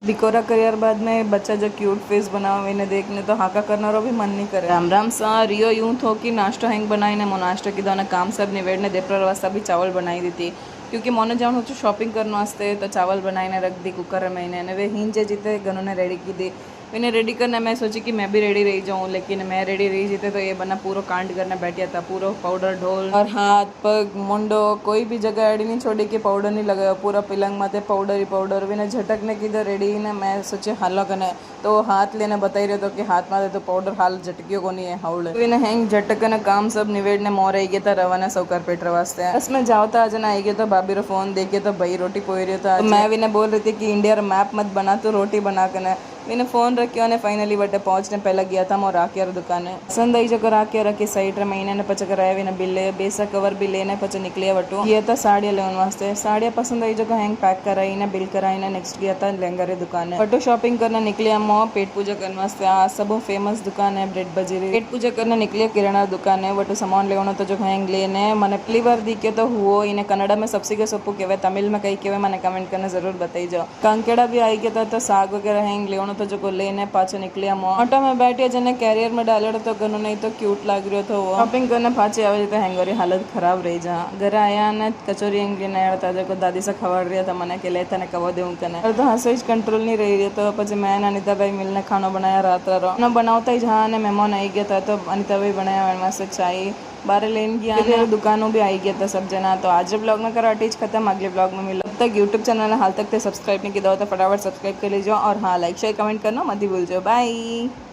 बिकोरा career बाद में बच्चा जो क्यूट फेस बनावे ने देखने तो हाका करनारो भी मन नहीं करे। राम राम सा रियो यूं थो कि नाश्ता हेंग बनाई ने मो नाश्ता की दोने काम सब निवेड़ने देपर वास्ता भी चावल बनाई दी थी क्योंकि मोने जाऊँ हो शॉपिंग करने वास्ते तो चावल बनाई रख दी कुकर में ने वे हिंजे जीते गनों ने रेडी की दी। इन्हें रेडी करना मैं सोची कि मैं भी रेडी रही जाऊँ, लेकिन मैं रेडी रही जीते तो ये बना पूरा कांड करने बैठा था। पूरा पाउडर ढोल और हाथ पग मुंडो कोई भी जगह एडी नहीं छोड़ी कि पाउडर नहीं लगाया। पूरा पलंग माथे पाउडर ही पाउडर विने झटकने की तो रेडी ने मैं सोचे हालो कने तो हाथ लेने बताई रहे तो कि हाथ माथे तो पाउडर हाल झटकियो को नहीं है हाउल विने हैंग झटकने काम सब निवेड़ने मोर आई गया था रवाना सौकर पेटर वास्ते। बस मैं जावता आज ना आई गया तो भाभी रो फोन देखे तो भाई रोटी पोई रही था। मैं भी ने बोल रही थी कि इंडिया रो मैप मत बना तो रोटी बना के मैंने फ़ोन रखियो ने फाइनली बटे पहुंचने पहले गया था मोर राकियार दुकान पसंद आई जो राकिया रखी साइड रे महीने ने पच कराया भी बिल बेसा कवर भी लेने पच निकलिया वटू ये था साड़ियाँ लेने वास्ते। साड़ियाँ पसंद आई जो हैंग पैक कराई ने बिल कराई ने नेक्स्ट गया था लहंगा रे दुकान वटू शॉपिंग करने निकलिया मो पेट पूजा करने वास्ते। आज सब फेमस दुकान है ब्रेड बजीरी पेट पूजा करने निकलिया किराना दुकान है वटू सामान लेना तो जो हैंग लेने मैंने पहली बार दिखे तो हुआ इन्हें कन्नड़ा में सबसे के सप्पू कहवे तमिल में कहीं कहवे मैंने कमेंट करना जरूर बताई जाओ। कंकेड़ा भी आई गया था तो साग वगैरह हैंग लेना तो जो लेने पाछे निकलिया मो ऑटो में बैठे जने कैरियर में डाले तो गनो नहीं तो क्यूट लग रहा था। वो शॉपिंग करने पाछे आवे तो हैंगरी हालत खराब रही जा। घर आया ने कचोरी हैंग ने आया था जो दादी से खबर रहा था मैंने के लेता ने कबो देऊं कने और तो हंसोज कंट्रोल नहीं रही रही तो पछे मैं अनिता भाई मिलने खाना बनाया रात रो ना बनावता ही जहाँ ने मेहमान आई गया था तो अनिता भाई बनाया मेरे वास्ते चाय बारह लेन गया ने दुकानों भी आई गया था सब जना। तो आज ब्लॉग में करा टीच खत्म, अगले ब्लॉग में मिलो। तब तक यूट्यूब चैनल हाल तक सब्सक्राइब नहीं किया हो तो फटाफट सब्सक्राइब कर लीजिए और हाँ लाइक शेयर कमेंट करना मत ही भूल जाओ। बाय।